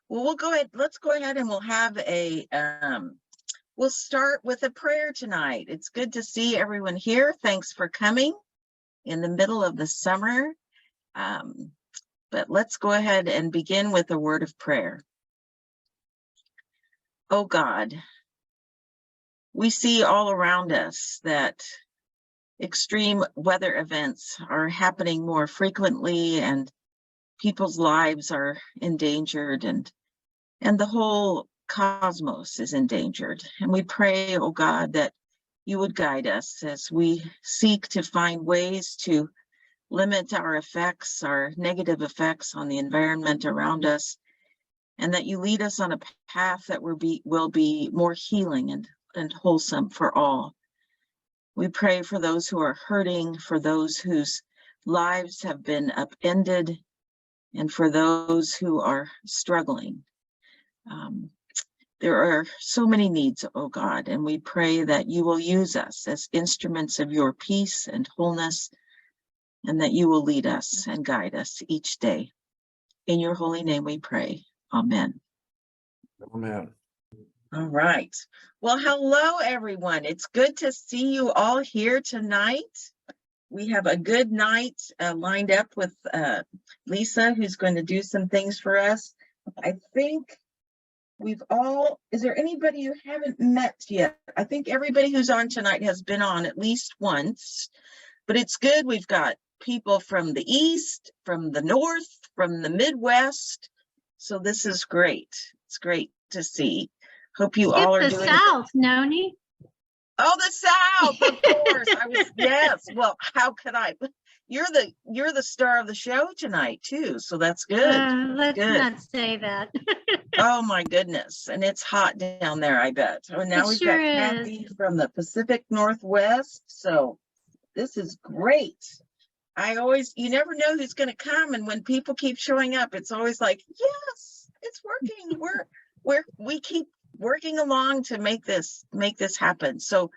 Well, we'll go ahead. Let's go ahead and we'll have we'll start with a prayer tonight. It's good to see everyone here. Thanks for coming in the middle of the summer. But let's go ahead and begin with a word of prayer. Oh God, we see all around us that extreme weather events are happening more frequently and people's lives are endangered and the whole cosmos is endangered. And we pray, oh God, that you would guide us as we seek to find ways to limit our effects, our negative effects on the environment around us, and that you lead us on a path that will be more healing and wholesome for all. We pray for those who are hurting, for those whose lives have been upended, and for those who are struggling. There are so many needs, oh God, and we pray that you will use us as instruments of your peace and wholeness, and that you will lead us and guide us each day. In your holy name we pray. Amen. Amen. All right. Well, hello, everyone. It's good to see you all here tonight. We have a good night lined up with Lisa, who's going to do some things for us. I think is there anybody you haven't met yet? I think everybody who's on tonight has been on at least once, but it's good. We've got people from the East, from the North, from the Midwest. So this is great. It's great to see. Hope you all are doing the South, Noni. Oh, the South, of course. Yes. Well, how could I? You're the star of the show tonight too, so that's good. Let's not say that. Oh my goodness, and it's hot down there, I bet. Oh, now we've got Kathy from the Pacific Northwest, so this is great. You never know who's going to come, and when people keep showing up, it's always like, yes, it's working. We keep working along to make this happen. So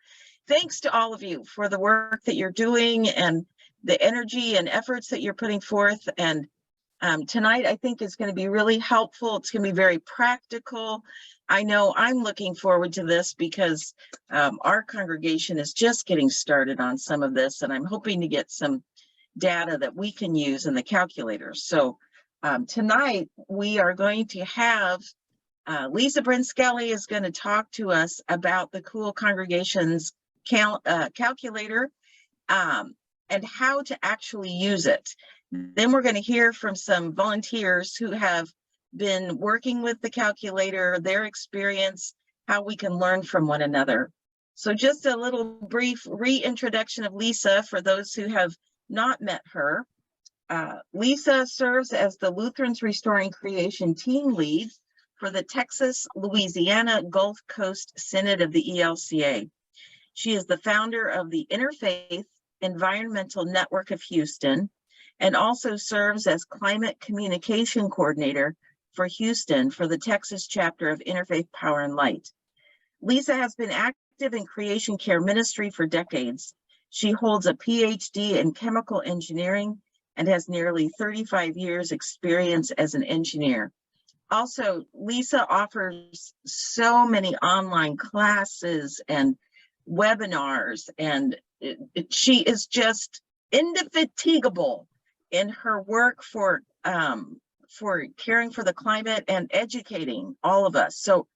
thanks to all of you for the work that you're doing and the energy and efforts that you're putting forth. And tonight I think is going to be really helpful. It's going to be very practical. I know I'm looking forward to this because our congregation is just getting started on some of this, and I'm hoping to get some data that we can use in the calculator. So tonight we are going to have Lisa Brinskelly is going to talk to us about the Cool Congregations calculator and how to actually use it. Then we're going to hear from some volunteers who have been working with the calculator, their experience, how we can learn from one another. So just a little brief reintroduction of Lisa for those who have not met her. Lisa serves as the Lutherans Restoring Creation team lead for the Texas-Louisiana Gulf Coast Synod of the ELCA. She is the founder of the Interfaith Environmental Network of Houston and also serves as Climate Communication Coordinator for Houston for the Texas chapter of Interfaith Power and Light. Lisa has been active in creation care ministry for decades. She holds a PhD in chemical engineering and has nearly 35 years experience as an engineer. Also, Lisa offers so many online classes and webinars, and she is just indefatigable in her work for caring for the climate and educating all of us. So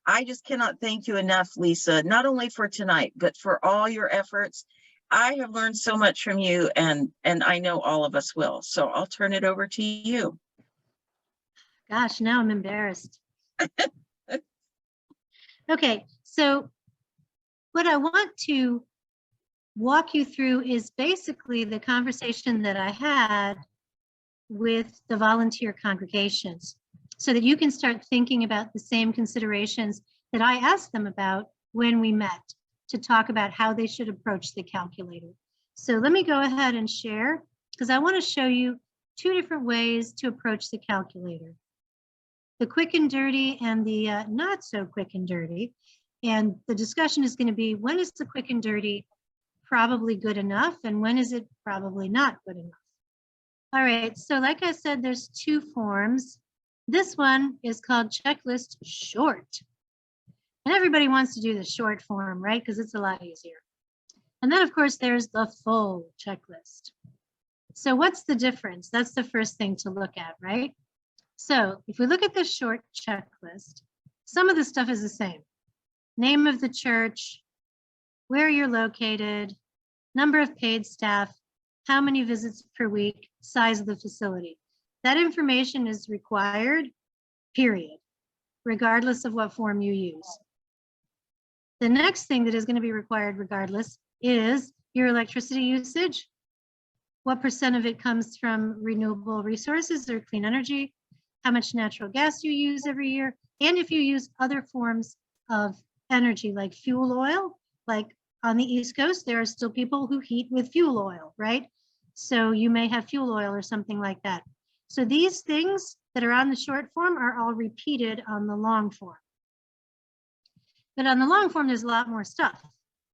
I just cannot thank you enough, Lisa, not only for tonight, but for all your efforts. I have learned so much from you, and I know all of us will. So I'll turn it over to you. Gosh, now I'm embarrassed. Okay, so what I want to walk you through is basically the conversation that I had with the volunteer congregations so that you can start thinking about the same considerations that I asked them about when we met to talk about how they should approach the calculator. So let me go ahead and share, because I want to show you two different ways to approach the calculator. The quick and dirty and the not so quick and dirty. And the discussion is going to be, when is the quick and dirty probably good enough, and when is it probably not good enough? All right, so like I said, there's two forms. This one is called checklist short. And everybody wants to do the short form, right? Because it's a lot easier. And then, of course, there's the full checklist. So what's the difference? That's the first thing to look at, right? So if we look at the short checklist, some of the stuff is the same. Name of the church, where you're located, number of paid staff, how many visits per week, size of the facility. That information is required, period, regardless of what form you use. The next thing that is going to be required regardless is your electricity usage. What % of it comes from renewable resources or clean energy? How much natural gas you use every year? And if you use other forms of energy like fuel oil, like on the East Coast, there are still people who heat with fuel oil, right? So you may have fuel oil or something like that. So these things that are on the short form are all repeated on the long form. But on the long form, there's a lot more stuff.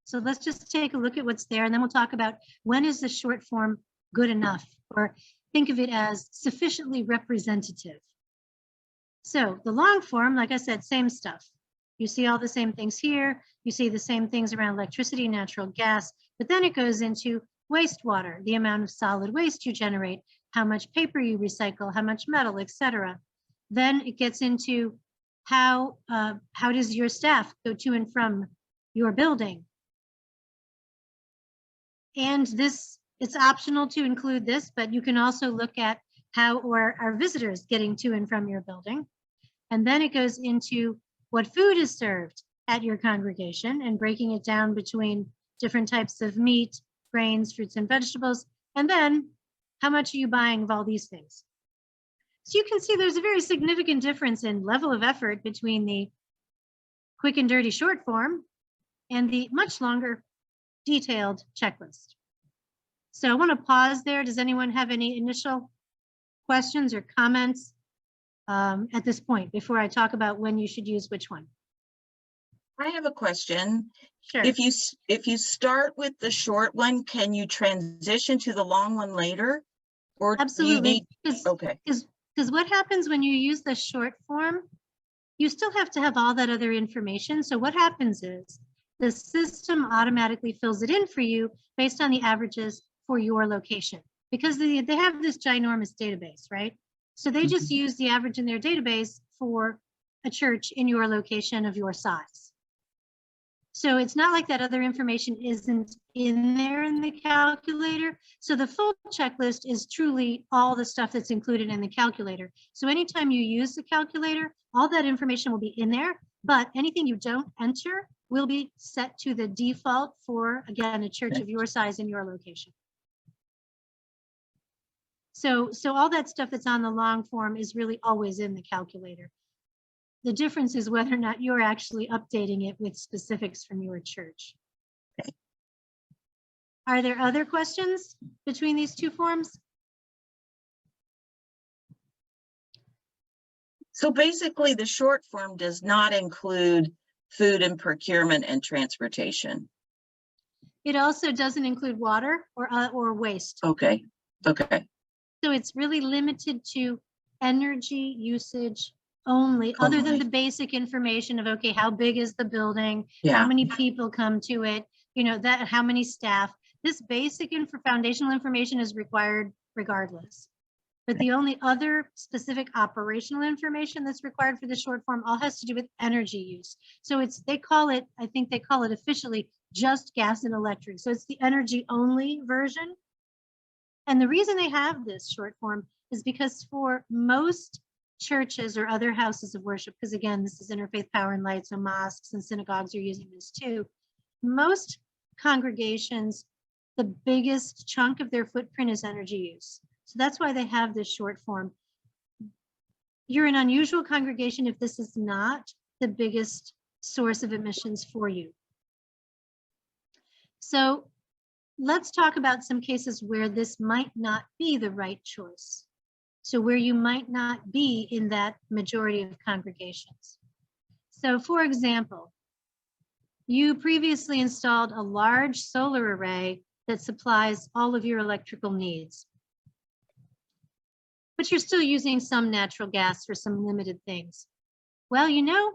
So let's just take a look at what's there, and then we'll talk about when is the short form good enough, or think of it as sufficiently representative. So the long form, like I said, same stuff. You see all the same things here. You see the same things around electricity, natural gas, but then it goes into wastewater, the amount of solid waste you generate, how much paper you recycle, how much metal, etc. Then it gets into how does your staff go to and from your building. And this, it's optional to include this, but you can also look at how are visitors getting to and from your building. And then it goes into what food is served at your congregation and breaking it down between different types of meat, grains, fruits, and vegetables. And then how much are you buying of all these things? So you can see there's a very significant difference in level of effort between the quick and dirty short form and the much longer detailed checklist. So I want to pause there. Does anyone have any initial questions or comments at this point before I talk about when you should use which one? I have a question. Sure. If you start with the short one, can you transition to the long one later? Or Absolutely. Okay. Because what happens when you use the short form, you still have to have all that other information. So what happens is the system automatically fills it in for you based on the averages for your location, because they have this ginormous database, right? So they just use the average in their database for a church in your location of your size. So it's not like that other information isn't in there in the calculator. So the full checklist is truly all the stuff that's included in the calculator. So anytime you use the calculator, all that information will be in there, but anything you don't enter will be set to the default for, again, a church of your size in your location. So all that stuff that's on the long form is really always in the calculator. The difference is whether or not you're actually updating it with specifics from your church. Okay. Are there other questions between these two forms? So basically, the short form does not include food and procurement and transportation. It also doesn't include water or waste. Okay. Okay. So it's really limited to energy usage only, other than the basic information of, okay, how big is the building? Yeah. How many people come to it? You know, that how many staff? This basic foundational information is required regardless. But the only other specific operational information that's required for the short form all has to do with energy use. So it's, they call it, I think they call it officially just gas and electric. So it's the energy only version. And the reason they have this short form is because for most churches or other houses of worship, because again, this is Interfaith Power and Light, so mosques and synagogues are using this too. Most congregations, the biggest chunk of their footprint is energy use. So that's why they have this short form. You're an unusual congregation if this is not the biggest source of emissions for you. So let's talk about some cases where this might not be the right choice. So where you might not be in that majority of congregations. So for example, you previously installed a large solar array that supplies all of your electrical needs. but you're still using some natural gas for some limited things. Well, you know,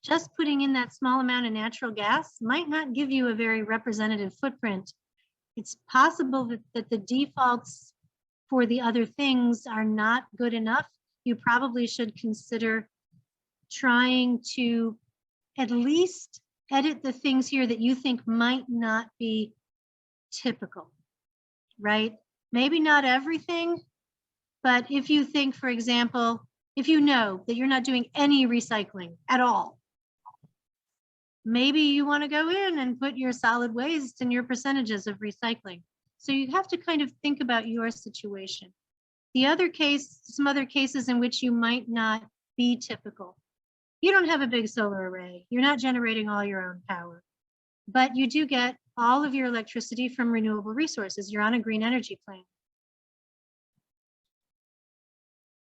just putting in that small amount of natural gas might not give you a very representative footprint. It's possible that the defaults for the other things are not good enough. You probably should consider trying to at least edit the things here that you think might not be typical, right? Maybe not everything, but if you think, for example, if you know that you're not doing any recycling at all, maybe you want to go in and put your solid waste and your percentages of recycling. So you have to kind of think about your situation. The other case, some other cases in which you might not be typical. You don't have a big solar array. You're not generating all your own power, but you do get all of your electricity from renewable resources. You're on a green energy plan.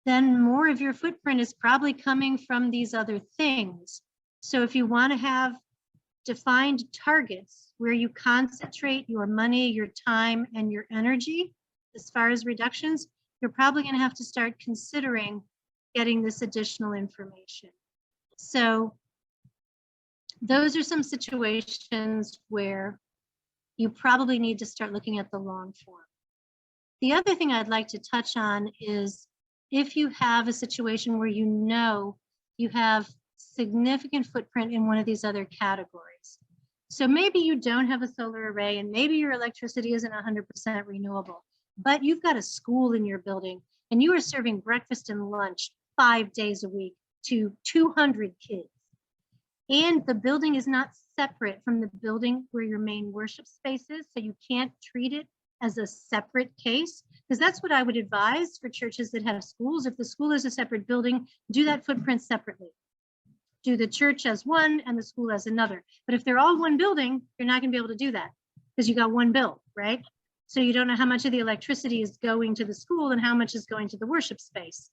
Then more of your footprint is probably coming from these other things. So if you want to have defined targets where you concentrate your money, your time, and your energy as far as reductions, you're probably going to have to start considering getting this additional information. So those are some situations where you probably need to start looking at the long form. The other thing I'd like to touch on is if you have a situation where you know you have significant footprint in one of these other categories. So maybe you don't have a solar array and maybe your electricity isn't 100% renewable, but you've got a school in your building and you are serving breakfast and lunch 5 days a week to 200 kids. And the building is not separate from the building where your main worship space is, so you can't treat it as a separate case, because that's what I would advise for churches that have schools. If the school is a separate building, do that footprint separately. Do the church as one and the school as another. But if they're all one building, you're not going to be able to do that because you got one bill, right? So you don't know how much of the electricity is going to the school and how much is going to the worship space.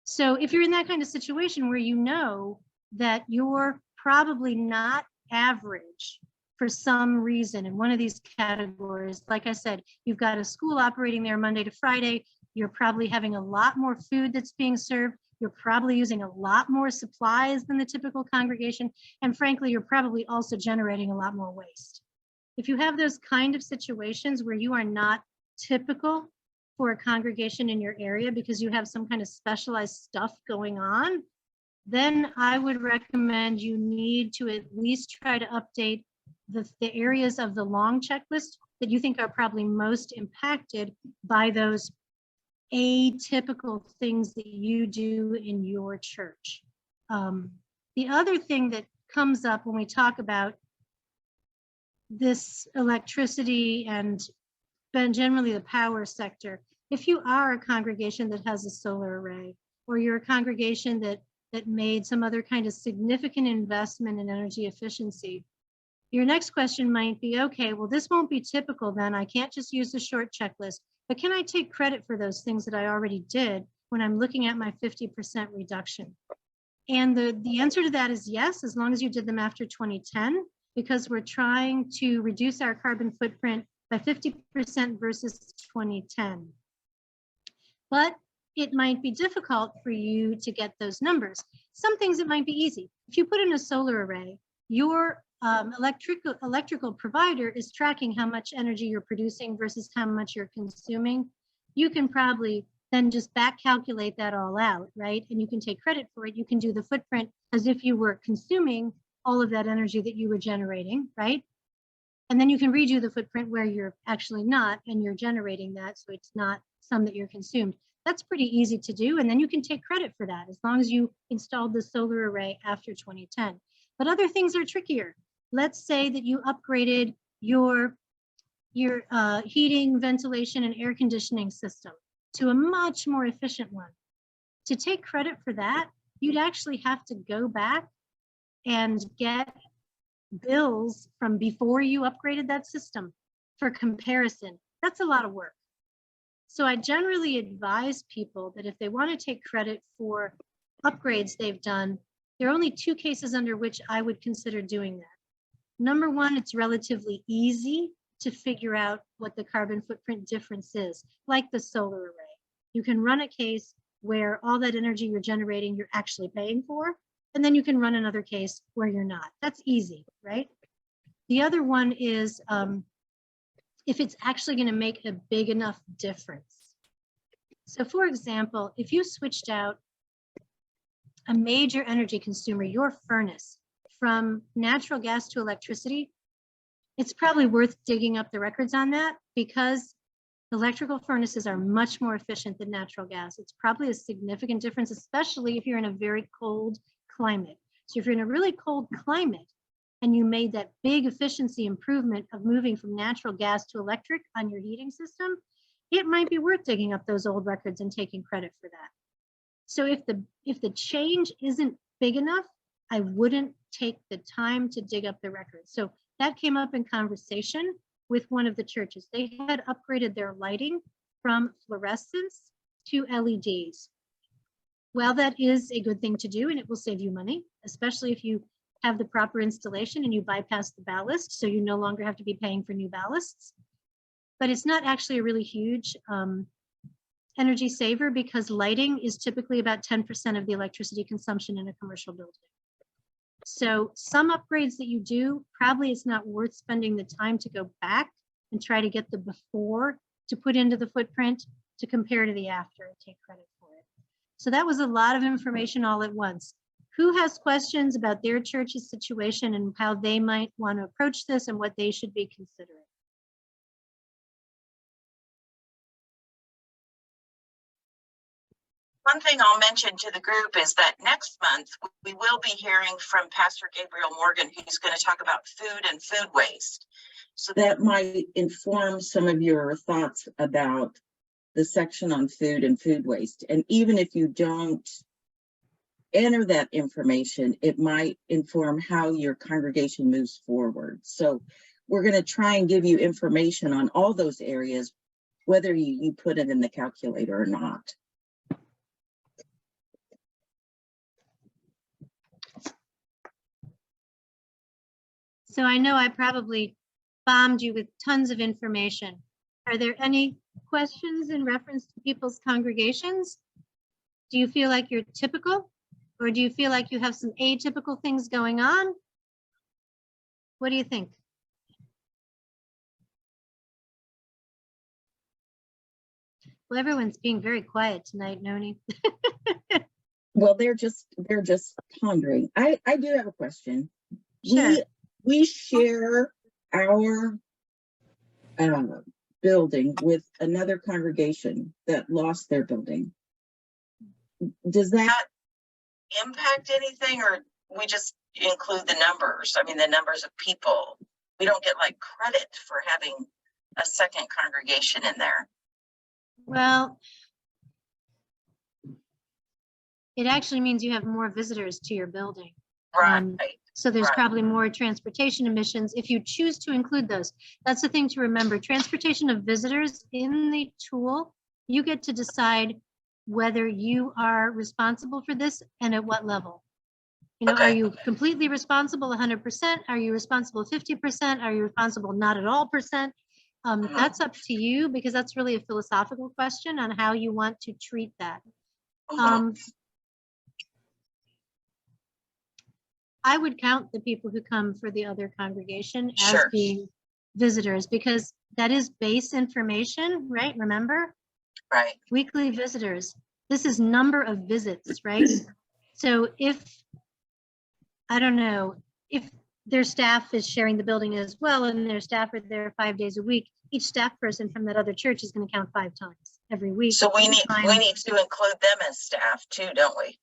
So if you're in that kind of situation where you know that you're probably not average for some reason in one of these categories, like I said, you've got a school operating there Monday to Friday, you're probably having a lot more food that's being served, you're probably using a lot more supplies than the typical congregation, and frankly, you're probably also generating a lot more waste. If you have those kind of situations where you are not typical for a congregation in your area because you have some kind of specialized stuff going on, then I would recommend you need to at least try to update the areas of the long checklist that you think are probably most impacted by those atypical things that you do in your church. The other thing that comes up when we talk about this electricity and generally the power sector, if you are a congregation that has a solar array, or you're a congregation that made some other kind of significant investment in energy efficiency, your next question might be, okay, well, this won't be typical then. I can't just use the short checklist, but can I take credit for those things that I already did when I'm looking at my 50% reduction? And the answer to that is yes, as long as you did them after 2010, because we're trying to reduce our carbon footprint by 50% versus 2010. But it might be difficult for you to get those numbers. Some things it might be easy. If you put in a solar array, your electrical provider is tracking how much energy you're producing versus how much you're consuming. You can probably then just back calculate that all out, right? And you can take credit for it. You can do the footprint as if you were consuming all of that energy that you were generating, right? And then you can redo the footprint where you're actually not and you're generating that, so it's not some that you're consumed. That's pretty easy to do, and then you can take credit for that as long as you installed the solar array after 2010. But other things are trickier. Let's say that you upgraded your heating, ventilation, and air conditioning system to a much more efficient one. To take credit for that, you'd actually have to go back and get bills from before you upgraded that system for comparison. That's a lot of work. So I generally advise people that if they want to take credit for upgrades they've done, there are only two cases under which I would consider doing that. Number one, it's relatively easy to figure out what the carbon footprint difference is, like the solar array. You can run a case where all that energy you're generating, you're actually paying for, and then you can run another case where you're not. That's easy, right? The other one is if it's actually going to make a big enough difference. So for example, if you switched out a major energy consumer, your furnace, from natural gas to electricity, it's probably worth digging up the records on that, because electrical furnaces are much more efficient than natural gas. It's probably a significant difference, especially if you're in a very cold climate. So if you're in a really cold climate and you made that big efficiency improvement of moving from natural gas to electric on your heating system, it might be worth digging up those old records and taking credit for that. So if the change isn't big enough, I wouldn't take the time to dig up the records. So that came up in conversation with one of the churches. They had upgraded their lighting from fluorescence to LEDs. Well, that is a good thing to do, and it will save you money, especially if you have the proper installation and you bypass the ballast, so you no longer have to be paying for new ballasts. But it's not actually a really huge energy saver, because lighting is typically about 10% of the electricity consumption in a commercial building. So some upgrades that you do, probably it's not worth spending the time to go back and try to get the before to put into the footprint to compare to the after and take credit for it. So that was a lot of information all at once. Who has questions about their church's situation and how they might want to approach this and what they should be considering? One thing I'll mention to the group is that next month we will be hearing from Pastor Gabriel Morgan, who's going to talk about food and food waste. So that might inform some of your thoughts about the section on food and food waste. And even if you don't enter that information, it might inform how your congregation moves forward. So we're going to try and give you information on all those areas, whether you put it in the calculator or not. So I know I probably bombed you with tons of information. Are there any questions in reference to people's congregations? Do you feel like you're typical, or do you feel like you have some atypical things going on? What do you think? Well, everyone's being very quiet tonight, Noni. Well, they're just pondering. I do have a question. Sure. We share our building with another congregation that lost their building. Does that impact anything, or we just include the numbers? I mean, the numbers of people. We don't get like credit for having a second congregation in there. Well, it actually means you have more visitors to your building. Right. So there's Right. probably more transportation emissions if you choose to include those. That's the thing to remember. Transportation of visitors in the tool, you get to decide whether you are responsible for this and at what level. You know, Okay. Are you completely responsible 100%? Are you responsible 50%? Are you responsible not at all percent? That's up to you, because that's really a philosophical question on how you want to treat that. I would count the people who come for the other congregation as Sure. being visitors, because that is base information, right? Remember? Right. Weekly visitors. This is number of visits, right? So if, I don't know, if their staff is sharing the building as well and their staff are there 5 days a week, each staff person from that other church is going to count 5 times every week. So we need to include them as staff too, don't we?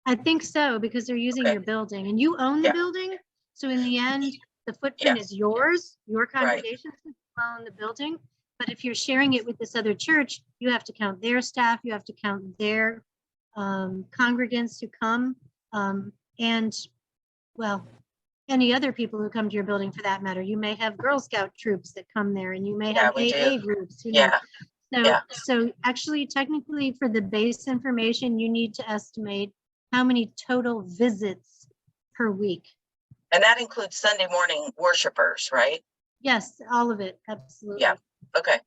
I think so, because they're using Okay. your building and you own the Yeah. building. So in the end, the footprint is yours, your congregation own the building. But if you're sharing it with this other church, you have to count their staff, you have to count their congregants who come, and well, any other people who come to your building for that matter. You may have Girl Scout troops that come there, and you may have AA groups. You know. So actually, technically, for the base information, you need to estimate how many total visits per week. And that includes Sunday morning worshipers, right? Yes, all of it, absolutely. Yeah. Okay.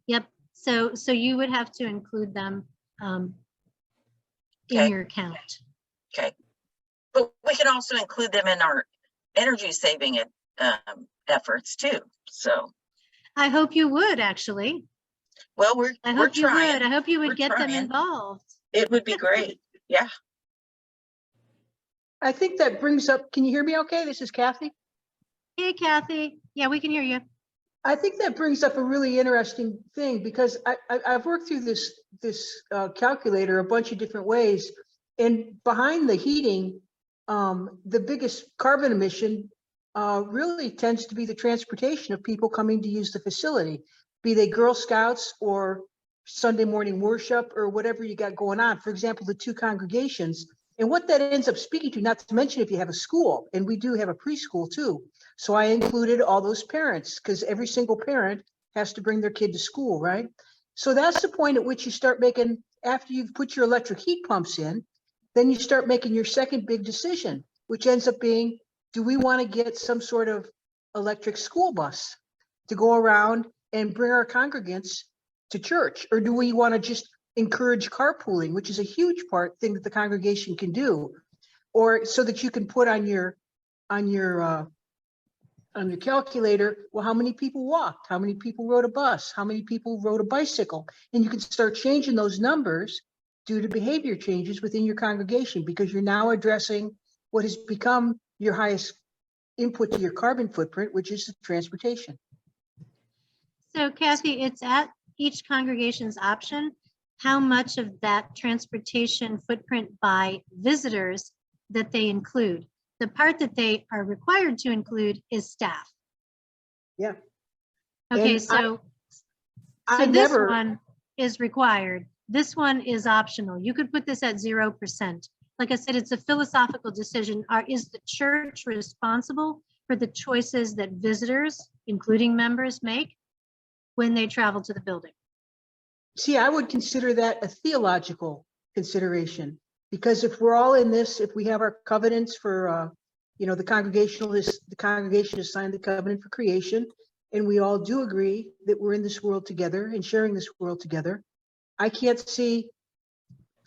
Yep. So you would have to include them in Okay. your count. Okay. But we can also include them in our energy saving efforts too. So, I hope you would actually. well, I we're hope you trying. would. I hope you would We're get them trying. involved. It would be great. Yeah. I think that brings up, can you hear me okay? This is Kathy. Hey, Kathy. Yeah, we can hear you. I think that brings up a really interesting thing because I've worked through this calculator a bunch of different ways. And behind the heating, the biggest carbon emission really tends to be the transportation of people coming to use the facility, be they Girl Scouts or Sunday morning worship or whatever you got going on. For example, the two congregations. And what that ends up speaking to, not to mention if you have a school, and we do have a preschool too. So I included all those parents because every single parent has to bring their kid to school, right? So that's the point at which you start making, after you've put your electric heat pumps in, then you start making your second big decision, which ends up being, do we want to get some sort of electric school bus to go around and bring our congregants to church? Or do we want to just encourage carpooling, which is a huge thing that the congregation can do, or so that you can put on your calculator, well, how many people walked, how many people rode a bus, how many people rode a bicycle, and you can start changing those numbers due to behavior changes within your congregation, because you're now addressing what has become your highest input to your carbon footprint, which is the transportation. So Kathy, it's at each congregation's option how much of that transportation footprint by visitors that they include. The part that they are required to include is staff. Yeah. Okay, And so I this never, one is required. This one is optional. You could put this at 0%. Like I said, it's a philosophical decision. Is the church responsible for the choices that visitors, including members, make when they travel to the building? see, I would consider that a theological consideration, because if we're all in this, if we have our covenants for, the congregation has signed the covenant for creation, and we all do agree that we're in this world together and sharing this world together. I can't see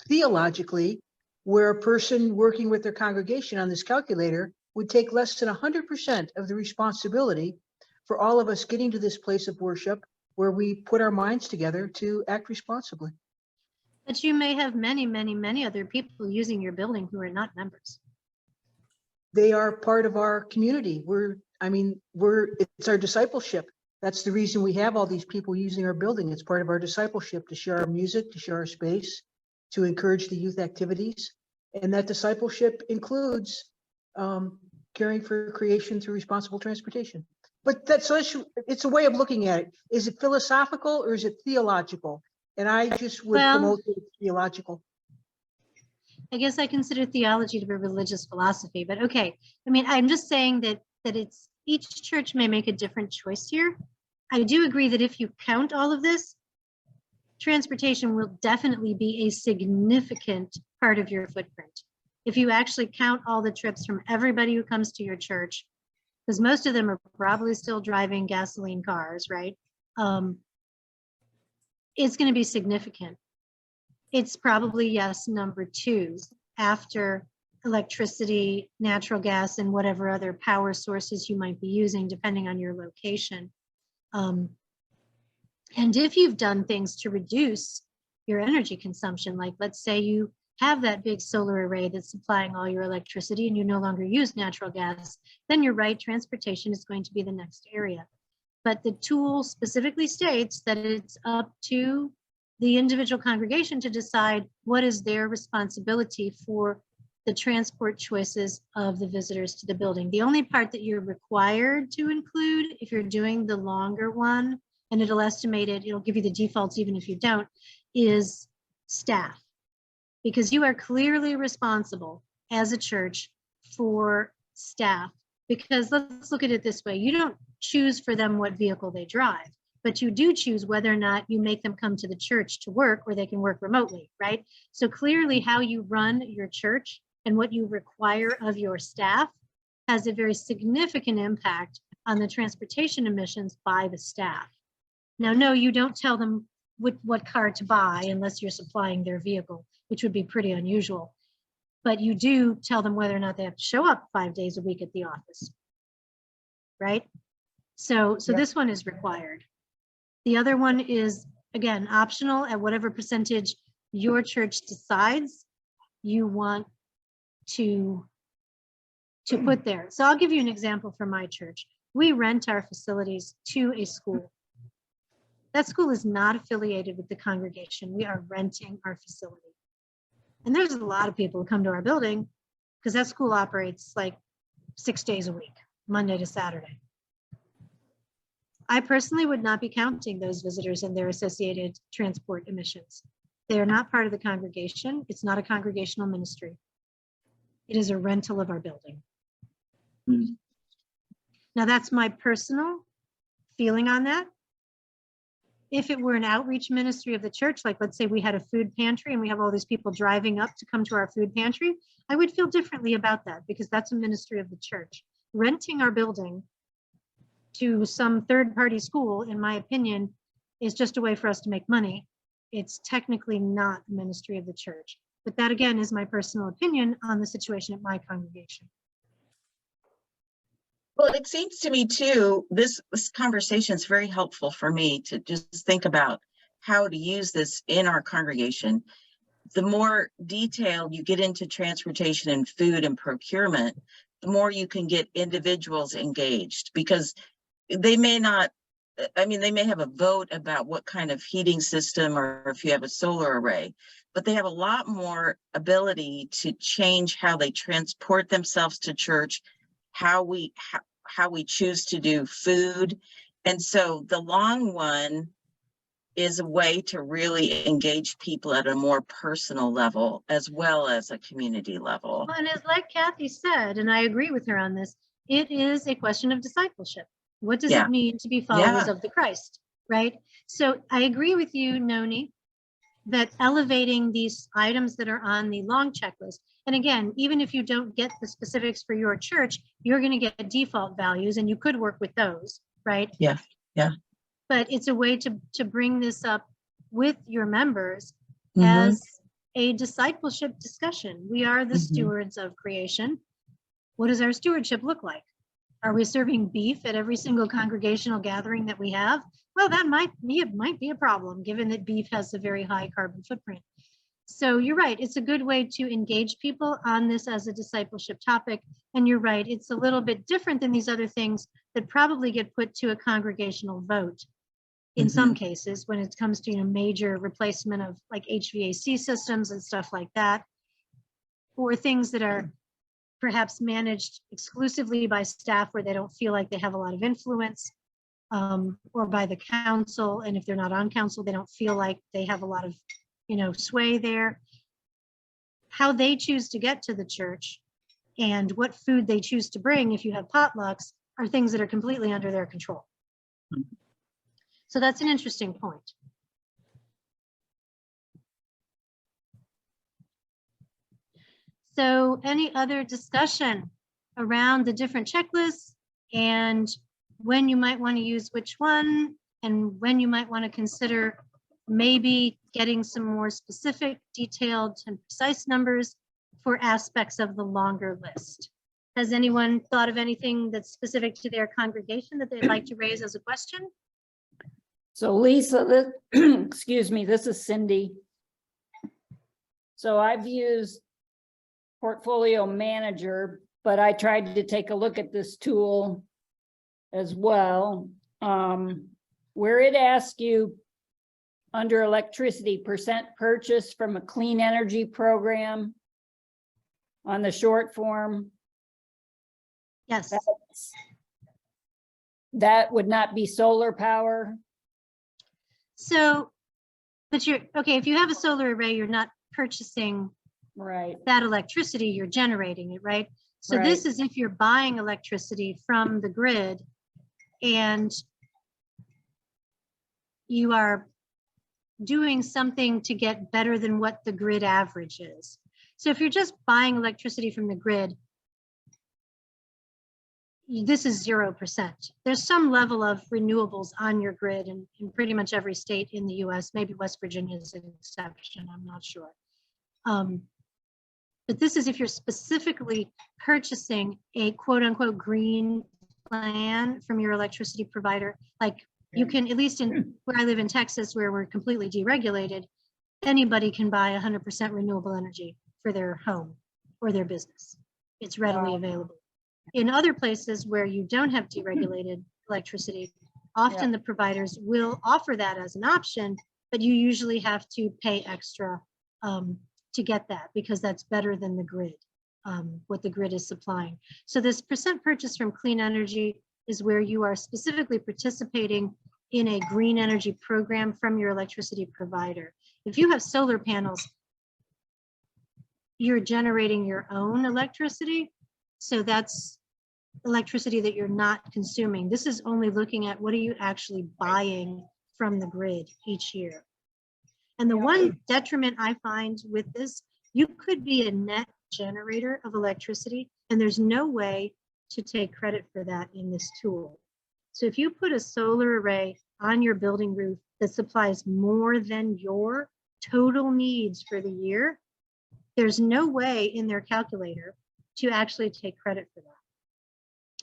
theologically where a person working with their congregation on this calculator would take less than 100% of the responsibility for all of us getting to this place of worship where we put our minds together to act responsibly. But you may have many, many, many other people using your building who are not members. They are part of our community. It's our discipleship. That's the reason we have all these people using our building. It's part of our discipleship to share our music, to share our space, to encourage the youth activities. And that discipleship includes caring for creation through responsible transportation. But it's a way of looking at it. Is it philosophical or is it theological? And I just would promote it as theological. I guess I consider theology to be religious philosophy, but okay. I mean, I'm just saying that it's each church may make a different choice here. I do agree that if you count all of this, transportation will definitely be a significant part of your footprint. If you actually count all the trips from everybody who comes to your church, because most of them are probably still driving gasoline cars, right? It's going to be significant. It's probably, yes, number 2 after electricity, natural gas, and whatever other power sources you might be using, depending on your location. And if you've done things to reduce your energy consumption, like let's say you have that big solar array that's supplying all your electricity and you no longer use natural gas, then you're right, transportation is going to be the next area. But the tool specifically states that it's up to the individual congregation to decide what is their responsibility for the transport choices of the visitors to the building. The only part that you're required to include, if you're doing the longer one, and it'll estimate it, it'll give you the defaults even if you don't, is staff. Because you are clearly responsible as a church for staff. Because let's look at it this way, you don't choose for them what vehicle they drive, but you do choose whether or not you make them come to the church to work or they can work remotely, right? So clearly how you run your church and what you require of your staff has a very significant impact on the transportation emissions by the staff. Now, no, you don't tell them what car to buy unless you're supplying their vehicle, which would be pretty unusual. But you do tell them whether or not they have to show up 5 days a week at the office, right? So Yeah. this one is required. The other one is, again, optional at whatever percentage your church decides you want to put there. So I'll give you an example from my church. We rent our facilities to a school. That school is not affiliated with the congregation. We are renting our facility. And there's a lot of people who come to our building because that school operates like 6 days a week, Monday to Saturday. I personally would not be counting those visitors and their associated transport emissions. They are not part of the congregation. It's not a congregational ministry. It is a rental of our building. Mm. Now that's my personal feeling on that. If it were an outreach ministry of the church, like let's say we had a food pantry and we have all these people driving up to come to our food pantry, I would feel differently about that because that's a ministry of the church. Renting our building to some third-party school, in my opinion, is just a way for us to make money. It's technically not a ministry of the church. But that again is my personal opinion on the situation at my congregation. Well, it seems to me too, this conversation is very helpful for me to just think about how to use this in our congregation. The more detailed you get into transportation and food and procurement, the more you can get individuals engaged, because they may not, I mean, they may have a vote about what kind of heating system or if you have a solar array, but they have a lot more ability to change how they transport themselves to church, how we choose to do food. And so the long one is a way to really engage people at a more personal level as well as a community level. Well, and as like Kathy said, and I agree with her on this, it is a question of discipleship. What does it mean to be followers of the Christ, right? So I agree with you, Noni, that elevating these items that are on the long checklist, and again, even if you don't get the specifics for your church, you're going to get default values and you could work with those, right? Yeah, yeah. But it's a way to bring this up with your members Mhm. as a discipleship discussion. We are the Mhm. stewards of creation. What does our stewardship look like? Are we serving beef at every single congregational gathering that we have? Well, that might be a problem, given that beef has a very high carbon footprint. So you're right, it's a good way to engage people on this as a discipleship topic. And you're right, it's a little bit different than these other things that probably get put to a congregational vote in some cases when it comes to major replacement of like HVAC systems and stuff like that, or things that are perhaps managed exclusively by staff where they don't feel like they have a lot of influence, or by the council. And if they're not on council, they don't feel like they have a lot of, sway there. How they choose to get to the church and what food they choose to bring if you have potlucks are things that are completely under their control. So that's an interesting point. So any other discussion around the different checklists and when you might want to use which one and when you might want to consider maybe getting some more specific, detailed, and precise numbers for aspects of the longer list? Has anyone thought of anything that's specific to their congregation that they'd like to raise as a question? So Lisa, excuse me, this is Cindy. So I've used Portfolio Manager, but I tried to take a look at this tool as well, where it asks you under electricity percent purchase from a clean energy program on the short form. Yes. That would not be solar power. So, but okay, if you have a solar array, you're not purchasing Right. that electricity, you're generating it, right? So this is if you're buying electricity from the grid and you are doing something to get better than what the grid average is. So if you're just buying electricity from the grid, this is 0%. There's some level of renewables on your grid in pretty much every state in the US. Maybe West Virginia is an exception, I'm not sure. But this is if you're specifically purchasing a quote unquote green plan from your electricity provider. Like you can, at least in where I live in Texas, where we're completely deregulated, anybody can buy 100% renewable energy for their home or their business. It's readily available. In other places where you don't have deregulated electricity, often the providers will offer that as an option, but you usually have to pay extra to get that, because that's better than the grid, what the grid is supplying. So this percent purchase from clean energy is where you are specifically participating in a green energy program from your electricity provider. If you have solar panels, you're generating your own electricity. So that's electricity that you're not consuming. This is only looking at what are you actually buying from the grid each year. And the one detriment I find with this, you could be a net generator of electricity, and there's no way to take credit for that in this tool. So if you put a solar array on your building roof that supplies more than your total needs for the year, there's no way in their calculator to actually take credit for that.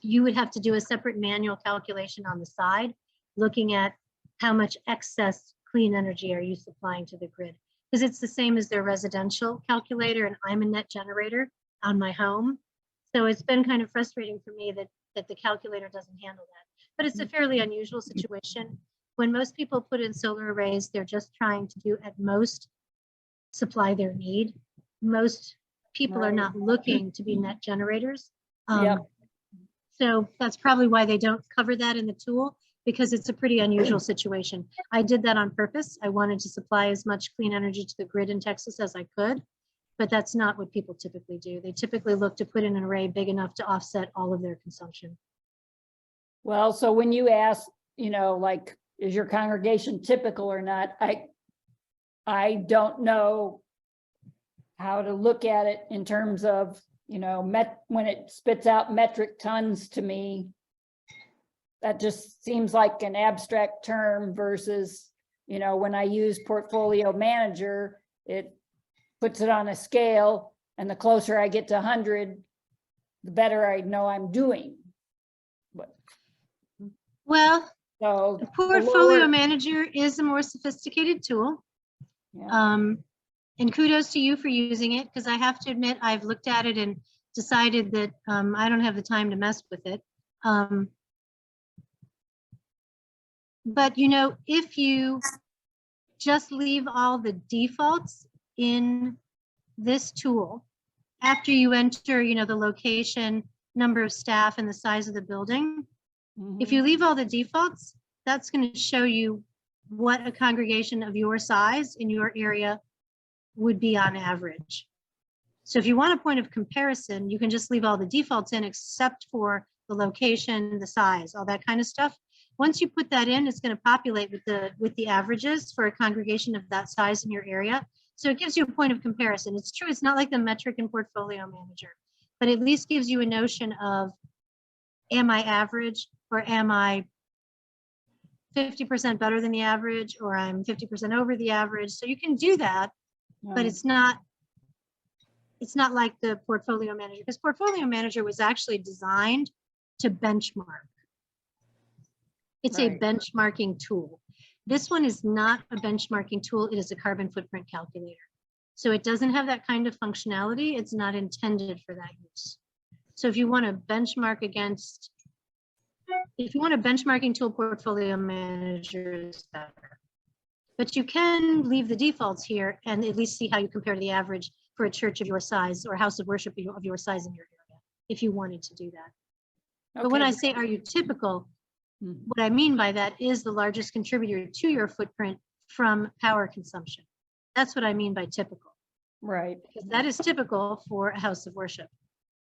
You would have to do a separate manual calculation on the side, looking at how much excess clean energy are you supplying to the grid, because it's the same as their residential calculator, and I'm a net generator on my home. So it's been kind of frustrating for me that the calculator doesn't handle that. But it's a fairly unusual situation. When most people put in solar arrays, they're just trying to do at most supply their need. Most people are not looking to be net generators. So that's probably why they don't cover that in the tool, because it's a pretty unusual situation. I did that on purpose. I wanted to supply as much clean energy to the grid in Texas as I could, but that's not what people typically do. They typically look to put in an array big enough to offset all of their consumption. Well, so when you ask, like, is your congregation typical or not? I don't know how to look at it in terms of, when it spits out metric tons to me. That just seems like an abstract term versus, when I use Portfolio Manager, it puts it on a scale, and the closer I get to 100, the better I know I'm doing. Well, So the Portfolio Manager is a more sophisticated tool. And kudos to you for using it, because I have to admit, I've looked at it and decided that I don't have the time to mess with it. But if you just leave all the defaults in this tool, after you enter, the location, number of staff, and the size of the building, if you leave all the defaults, that's going to show you what a congregation of your size in your area would be on average. So if you want a point of comparison, you can just leave all the defaults in except for the location, the size, all that kind of stuff. Once you put that in, it's going to populate with the averages for a congregation of that size in your area. So it gives you a point of comparison. It's true, it's not like the metric in Portfolio Manager, but at least gives you a notion of, am I average, or am I 50% better than the average, or I'm 50% over the average. So you can do that, but it's not like the Portfolio Manager, because Portfolio Manager was actually designed to benchmark. It's a benchmarking tool. This one is not a benchmarking tool. It is a carbon footprint calculator. So it doesn't have that kind of functionality. It's not intended for that use. So if you want to benchmark against, if you want a benchmarking tool, Portfolio Manager is better. But you can leave the defaults here and at least see how you compare to the average for a church of your size or house of worship of your size in your area, if you wanted to do that. But when I say, are you typical, what I mean by that is the largest contributor to your footprint from power consumption. That's what I mean by typical. Right. Because that is typical for a house of worship.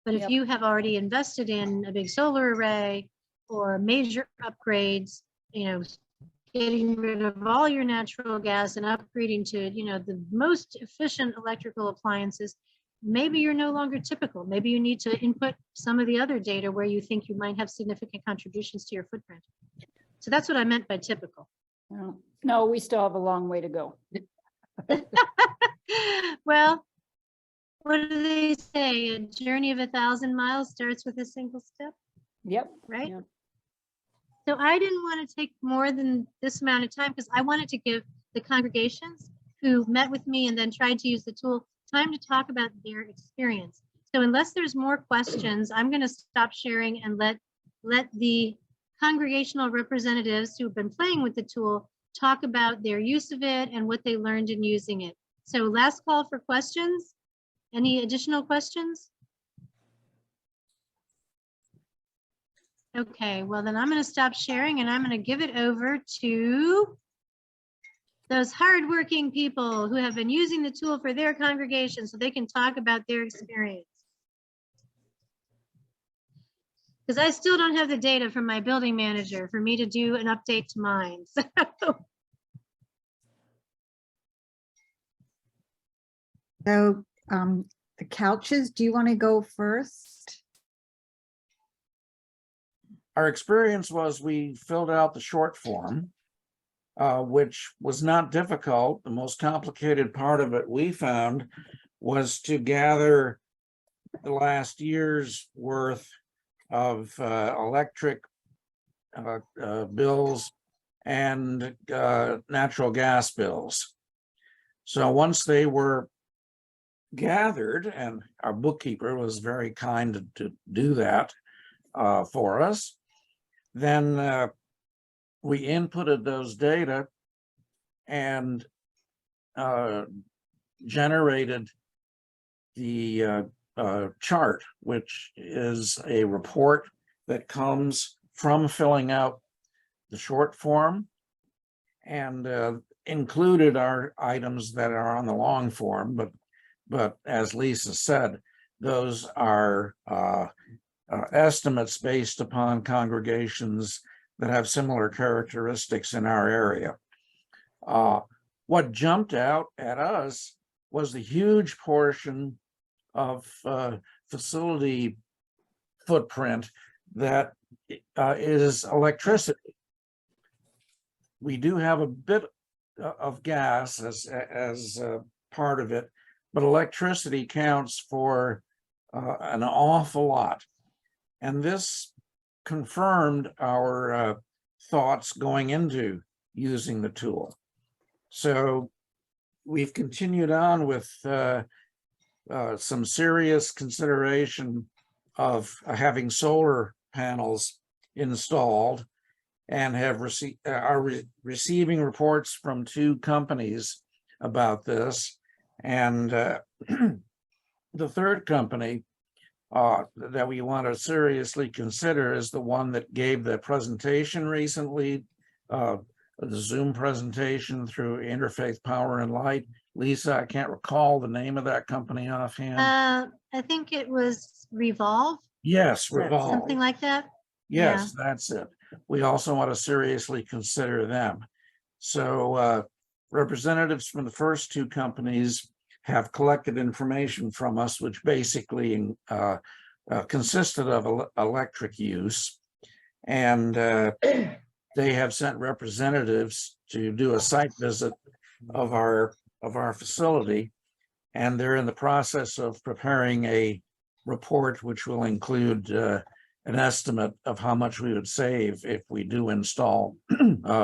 But if you have already invested in a big solar array or major upgrades, getting rid of all your natural gas and upgrading to, the most efficient electrical appliances, maybe you're no longer typical. Maybe you need to input some of the other data where you think you might have significant contributions to your footprint. So that's what I meant by typical. Well, no, we still have a long way to go. Well, what do they say? A journey of 1,000 miles starts with a single step, Yep. right? Yeah. So I didn't want to take more than this amount of time because I wanted to give the congregations who met with me and then tried to use the tool time to talk about their experience. So unless there's more questions, I'm going to stop sharing and let the congregational representatives who've been playing with the tool talk about their use of it and what they learned in using it. So last call for questions. Any additional questions? Okay, well then I'm going to stop sharing and I'm going to give it over to those hardworking people who have been using the tool for their congregation so they can talk about their experience. Because I still don't have the data from my building manager for me to do an update to mine. So the couches, do you want to go first? Our experience was we filled out the short form, which was not difficult. The most complicated part of it we found was to gather the last year's worth of electric bills and natural gas bills. So once they were gathered, and our bookkeeper was very kind to do that for us, then we inputted those data and generated the chart, which is a report that comes from filling out the short form, and included our items that are on the long form, but as Lisa said, those are estimates based upon congregations that have similar characteristics in our area. What jumped out at us was the huge portion of facility footprint that is electricity. We do have a bit of gas as part of it, but electricity counts for an awful lot. And this confirmed our thoughts going into using the tool. So we've continued on with some serious consideration of having solar panels installed, and have receiving reports from 2 companies about this. And the third company that we want to seriously consider is the one that gave the presentation recently, the Zoom presentation through Interfaith Power and Light. Lisa, I can't recall the name of that company offhand. I think it was Revolve, Yes, Revolve. something like that. Yes, that's it. We also want to seriously consider them. So representatives from the first 2 companies have collected information from us, which basically consisted of electric use. And they have sent representatives to do a site visit of our facility. And they're in the process of preparing a report, which will include an estimate of how much we would save if we do install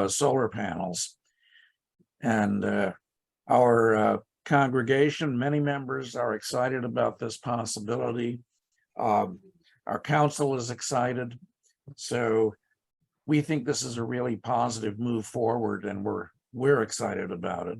solar panels. And our congregation, many members are excited about this possibility. Our council is excited. So we think this is a really positive move forward, and we're excited about it.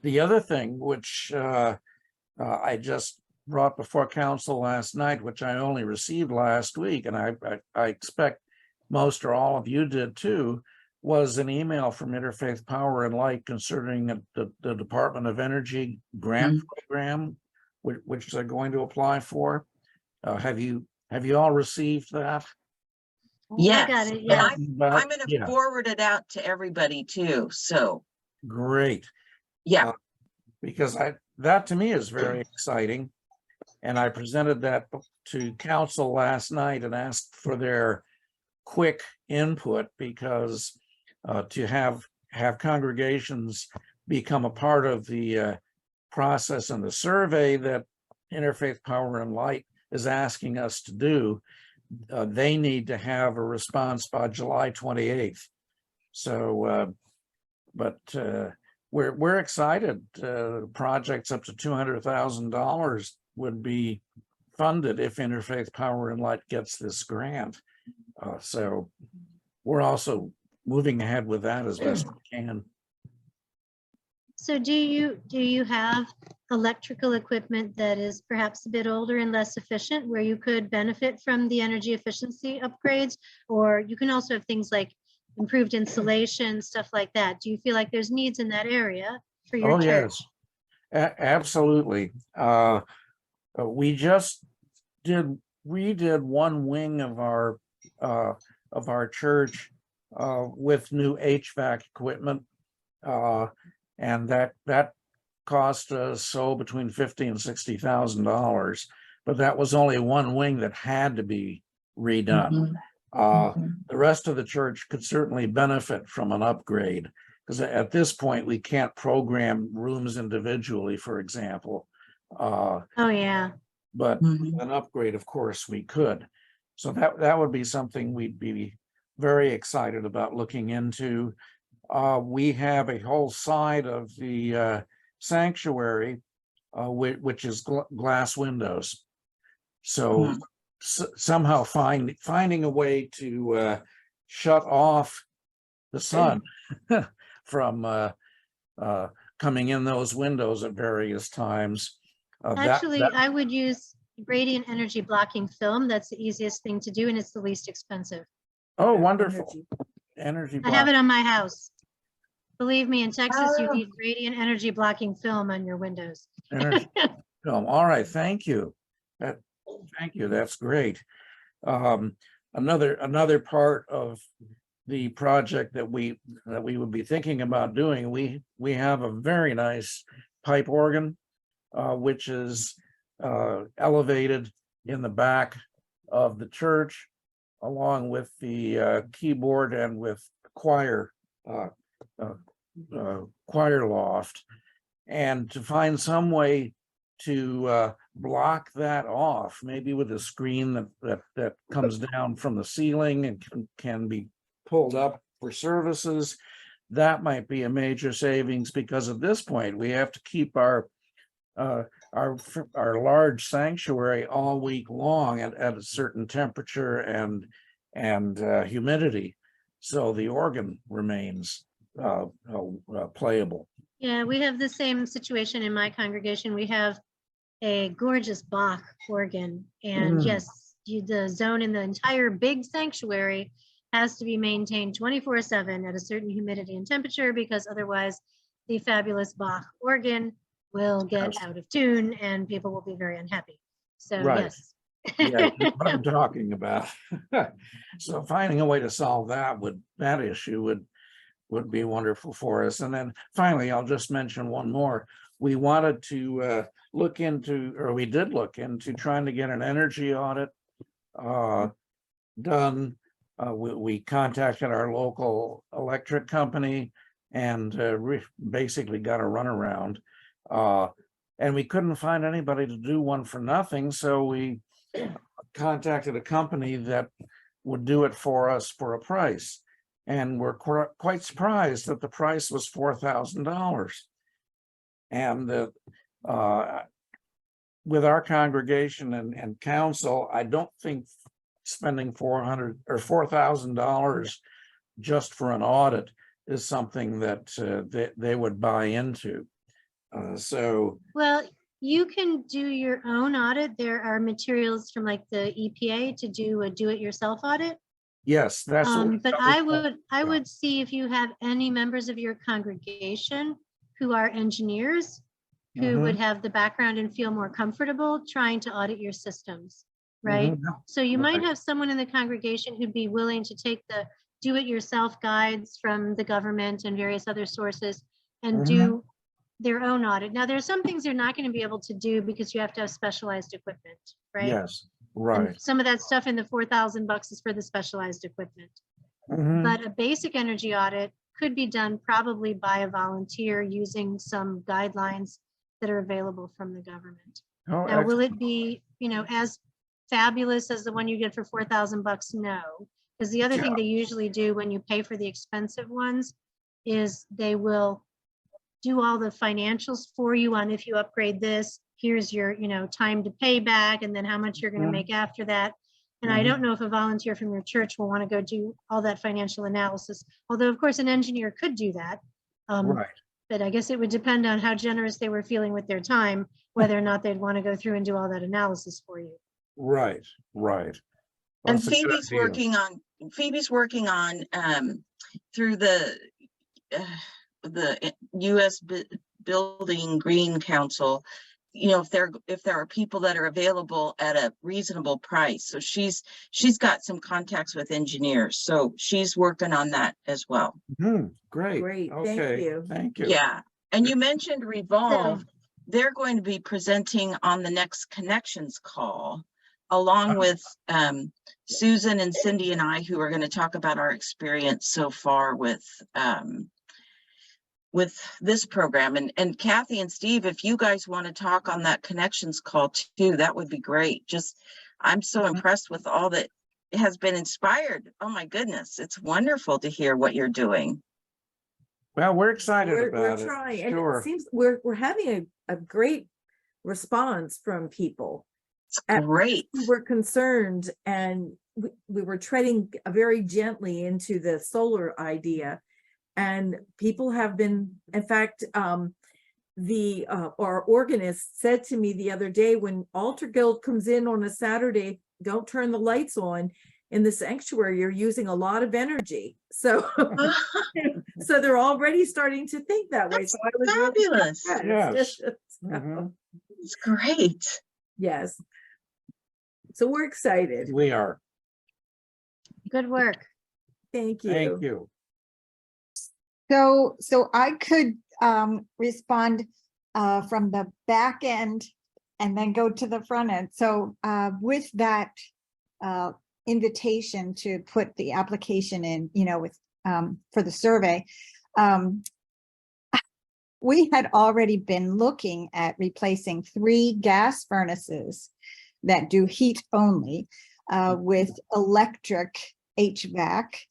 The other thing, which I just brought before council last night, which I only received last week, and I expect most or all of you did too, was an email from Interfaith Power and Light concerning the Department of Energy grant program, which they're going to apply for. Have you all received that? Yes, I got it, and yeah. I'm going to forward it out to everybody too. So Great. yeah, because that to me is very exciting. And I presented that to council last night and asked for their quick input, because to have congregations become a part of the process and the survey that Interfaith Power and Light is asking us to do, they need to have a response by July 28th. So, we're excited. Projects up to $200,000 would be funded if Interfaith Power and Light gets this grant. So we're also moving ahead with that as best we can. So do you have electrical equipment that is perhaps a bit older and less efficient, where you could benefit from the energy efficiency upgrades? Or you can also have things like improved insulation, stuff like that. Do you feel like there's needs in that area for your Oh, church? yes, absolutely. We just redid one wing of our church with new HVAC equipment. And that cost us between $50,000 and $60,000, but that was only one wing that had to be redone. The rest of the church could certainly benefit from an upgrade, because at this point we can't program rooms individually, for example. Oh, yeah. But an upgrade, of course, we could. So that would be something we'd be very excited about looking into. We have a whole side of the sanctuary, which is glass windows. So somehow finding a way to shut off the sun from coming in those windows at various times. Actually, I would use radiant energy blocking film. That's the easiest thing to do, and it's the least expensive. Oh, wonderful. Energy I have block. it on my house. Believe me, in Texas, you need radiant energy blocking film on your windows. Energy film. All right, thank you. Thank you. That's great. Another part of the project that we would be thinking about doing, we have a very nice pipe organ, which is elevated in the back of the church, along with the keyboard and with choir loft. And to find some way to block that off, maybe with a screen that comes down from the ceiling and can be pulled up for services, that might be a major savings, because at this point we have to keep our large sanctuary all week long at a certain temperature and humidity, so the organ remains playable. Yeah, we have the same situation in my congregation. We have a gorgeous Bach organ, and yes, the zone in the entire big sanctuary has to be maintained 24/7 at a certain humidity and temperature, because otherwise the fabulous Bach organ will get out of tune and people will be very unhappy. So Right. yes. Yeah, that's what I'm talking about. So finding a way to solve that issue would be wonderful for us. And then finally, I'll just mention one more. We wanted to look into, or we did look into, trying to get an energy audit done. We contacted our local electric company and basically got a runaround. And we couldn't find anybody to do one for nothing, so we contacted a company that would do it for us for a price. And we're quite surprised that the price was $4,000. And with our congregation and council, I don't think spending $400 or $4,000 just for an audit is something that they would buy into. Well, you can do your own audit. There are materials from like the EPA to do a do-it-yourself audit. Yes, that's. But I would see if you have any members of your congregation who are engineers who would have the background and feel more comfortable trying to audit your systems, right? So you might have someone in the congregation who'd be willing to take the do-it-yourself guides from the government and various other sources and do their own audit. Now, there are some things they're not going to be able to do because you have to have specialized equipment, right? Yes, And right. some of that stuff in the $4,000 is for the specialized equipment. Mhm. But a basic energy audit could be done probably by a volunteer using some guidelines that are available from the government. Oh, Now, will excellent. it be, as fabulous as the one you get for $4,000? No. Because the other thing they usually do when you pay for the expensive ones is they will do all the financials for you on if you upgrade this, here's your, time to pay back, and then how much you're going to Mhm. make after that. And I Mhm. don't know if a volunteer from your church will want to go do all that financial analysis, although of course an engineer could do that. Right. But I guess it would depend on how generous they were feeling with their time, whether or not they'd want to go through and do all that analysis for you. Right. Right. Well, And that's a good idea. Phoebe's working on, through the US Building Green Council, if there are people that are available at a reasonable price. So she's got some contacts with engineers, so she's working on that as well. Great. Great, thank Okay, you. thank you. Yeah, and you mentioned Revolve. They're going to be presenting on the next Connections call, along with Susan and Cindy and I, who are going to talk about our experience so far with this program. And Kathy and Steve, if you guys want to talk on that Connections call too, that would be great. I'm so impressed with all that has been inspired. Oh my goodness, it's wonderful to hear what you're doing. Well, we're excited We're about it. trying, and Sure. it seems we're having a great response from people. It's great. We were concerned, and we were treading very gently into the solar idea, and people have been, in fact, our organist said to me the other day, when Altar Guild comes in on a Saturday, don't turn the lights on in the sanctuary, you're using a lot of energy. So so they're already starting to think that way. That's So I was really fabulous. impressed. Yes. So, Mhm. It's great. yes. So we're excited. We are. Good work. Thank you. Thank you. So I could respond from the back end and then go to the front end. So with that invitation to put the application in, with for the survey, we had already been looking at replacing 3 gas furnaces that do heat only with electric HVAC.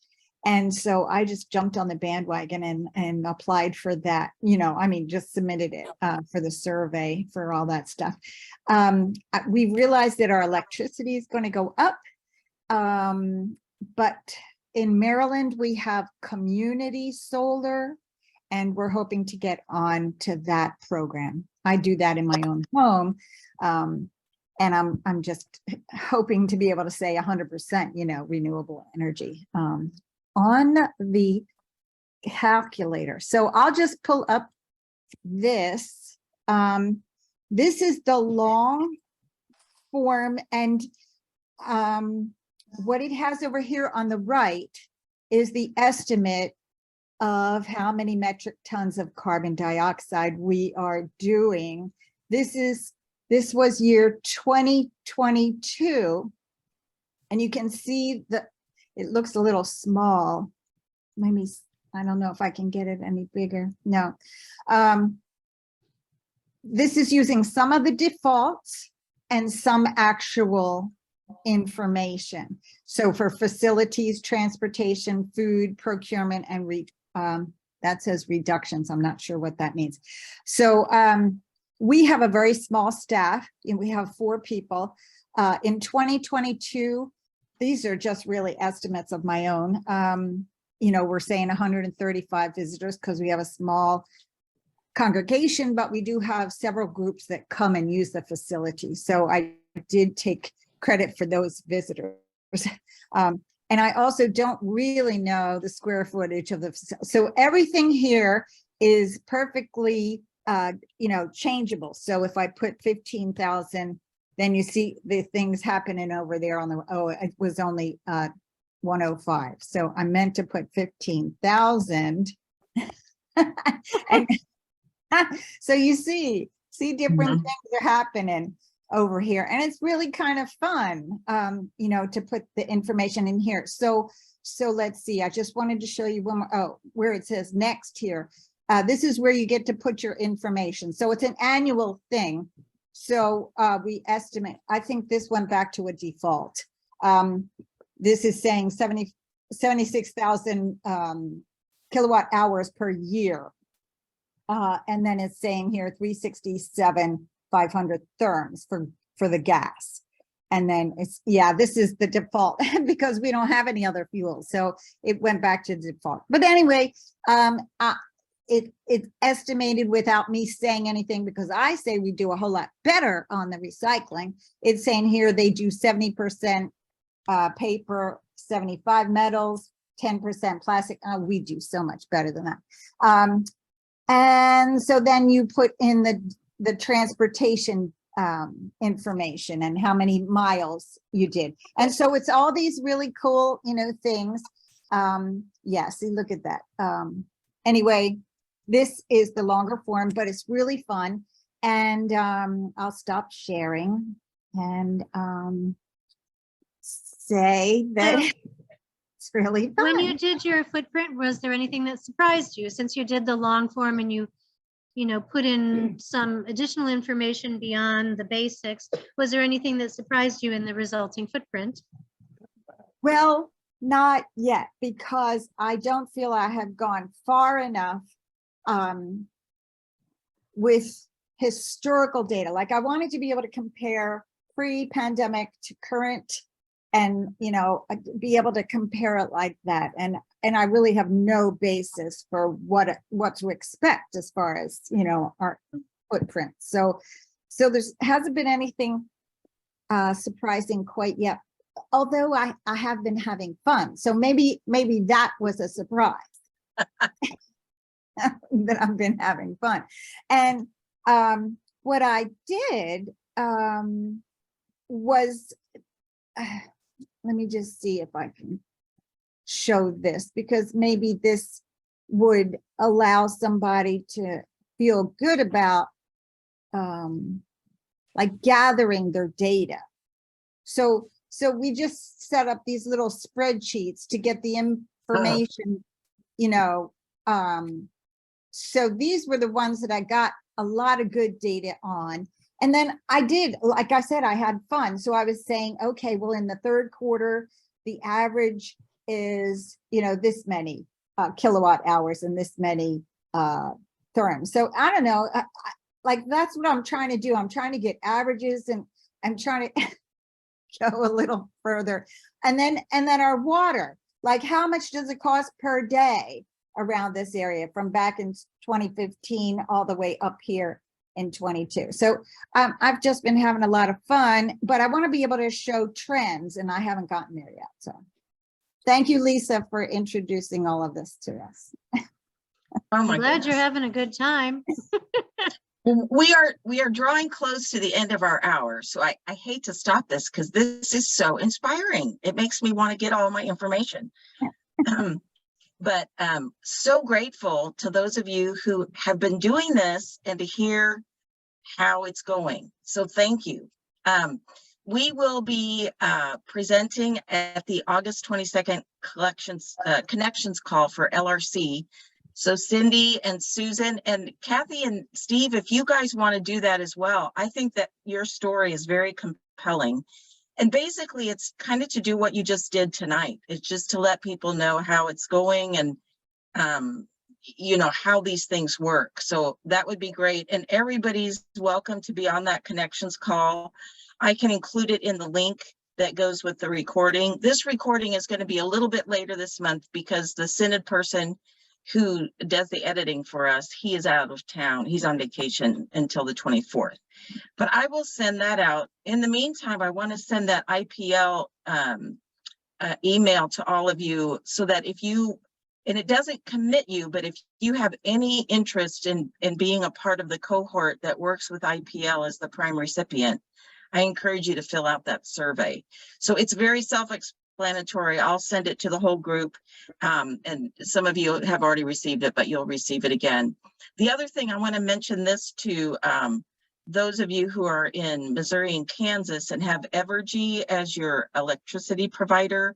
And so I just jumped on the bandwagon and applied for that, just submitted it for the survey for all that stuff. We realized that our electricity is going to go up. But in Maryland, we have community solar, and we're hoping to get on to that program. I do that in my own home. And I'm just hoping to be able to say 100%, renewable energy on the calculator. So I'll just pull up this. This is the long form, and what it has over here on the right is the estimate of how many metric tons of carbon dioxide we are doing. This was year 2022, and you can see it looks a little small. Maybe, I don't know if I can get it any bigger. No. This is using some of the defaults and some actual information. So for facilities, transportation, food, procurement, and that says reductions. I'm not sure what that means. So we have a very small staff, and we have 4 people. In 2022, these are just really estimates of my own. We're saying 135 visitors because we have a small congregation, but we do have several groups that come and use the facility. So I did take credit for those visitors. And I also don't really know the square footage of the facility. So everything here is perfectly, changeable. So if I put 15,000, then you see the things happening over there on it was only 105. So I meant to put 15,000. So you see different Mhm. things are happening over here, and it's really kind of fun, you know, to put the information in here. So let's see, I just wanted to show you one more, oh, where it says next here. This is where you get to put your information. So it's an annual thing. So we estimate, I think this went back to a default. This is saying 76,000 kilowatt hours per year. And then it's saying here 367,500 therms for the gas. And then it's, yeah, this is the default because we don't have any other fuel. So it went back to default. But anyway, it's estimated without me saying anything, because I say we do a whole lot better on the recycling. It's saying here they do 70% paper, 75 metals, 10% plastic. We do so much better than that. And so then you put in the transportation information and how many miles you did. And so it's all these really cool, you know, things. Yeah, see, look at that. Anyway, this is the longer form, but it's really fun. And I'll stop sharing and say that it's really fun. When you did your footprint, was there anything that surprised you, since you did the long form and you know, put in some additional information beyond the basics? Was there anything that surprised you in the resulting footprint? Well, not yet, because I don't feel I have gone far enough with historical data. Like, I wanted to be able to compare pre-pandemic to current, and, you know, be able to compare it like that. And I really have no basis for what to expect as far as, you know, our footprint. So there's hasn't been anything surprising quite yet, although I have been having fun. So maybe that was a surprise that I've been having fun. And what I did was, let me just see if I can show this, because maybe this would allow somebody to feel good about like gathering their data. So we just set up these little spreadsheets to get the information, you know. So these were the ones that I got a lot of good data on. And then I did, like I said, I had fun. So I was saying, okay, well, in the third quarter, the average is, you know, this many kilowatt hours and this many therms. So I don't know, like, that's what I'm trying to do. I'm trying to get averages, and I'm trying to go a little further. And then our water, like, how much does it cost per day around this area from back in 2015 all the way up here in 22. So I've just been having a lot of fun, but I want to be able to show trends, and I haven't gotten there yet. So thank you, Lisa, for introducing all of this to us. Oh my I'm glad you're goodness. having a good time. We are drawing close to the end of our hour, so I hate to stop this because this is so inspiring. It makes me want to get all my information. But so grateful to those of you who have been doing this and to hear how it's going. So thank you. We will be presenting at the August 22nd connections call for LRC. So Cindy and Susan and Kathy and Steve, if you guys want to do that as well, I think that your story is very compelling. And basically, it's kind of to do what you just did tonight. It's just to let people know how it's going and, you know, how these things work. So that would be great. And everybody's welcome to be on that connections call. I can include it in the link that goes with the recording. This recording is going to be a little bit later this month because the Synod person who does the editing for us, he is out of town. He's on vacation until the 24th. But I will send that out. In the meantime, I want to send that IPL email to all of you so that if you, and it doesn't commit you, but if you have any interest in being a part of the cohort that works with IPL as the prime recipient, I encourage you to fill out that survey. So it's very self-explanatory. I'll send it to the whole group. And some of you have already received it, but you'll receive it again. The other thing I want to mention this to those of you who are in Missouri and Kansas and have Evergy as your electricity provider.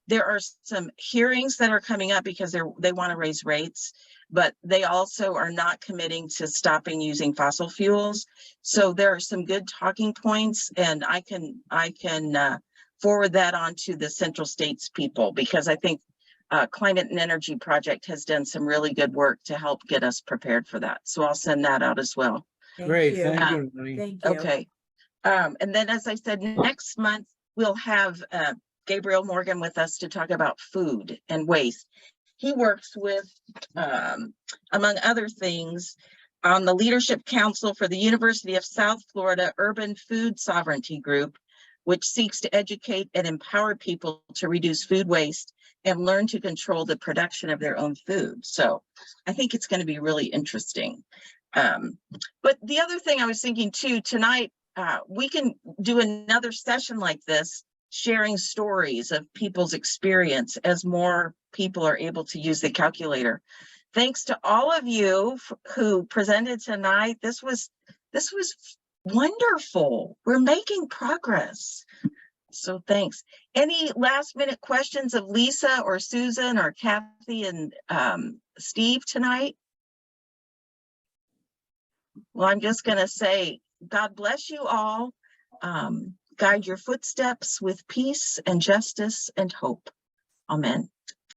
There are some hearings that are coming up because they want to raise rates, but they also are not committing to stopping using fossil fuels. So there are some good talking points, and I can forward that on to the Central States people, because I think Climate and Energy Project has done some really good work to help get us prepared for that. So I'll send that out as well. Great, you. thank you. Lenny. Thank you. Okay. And then, as I said, next month we'll have Gabriel Morgan with us to talk about food and waste. He works with, among other things, on the Leadership Council for the University of South Florida Urban Food Sovereignty Group, which seeks to educate and empower people to reduce food waste and learn to control the production of their own food. So I think it's going to be really interesting. But the other thing I was thinking too, tonight, we can do another session like this, sharing stories of people's experience as more people are able to use the calculator. Thanks to all of you who presented tonight. This was wonderful. We're making progress. So thanks. Any last minute questions of Lisa or Susan or Kathy and Steve tonight? Well, I'm just going to say, God bless you all. Guide your footsteps with peace and justice and hope. Amen.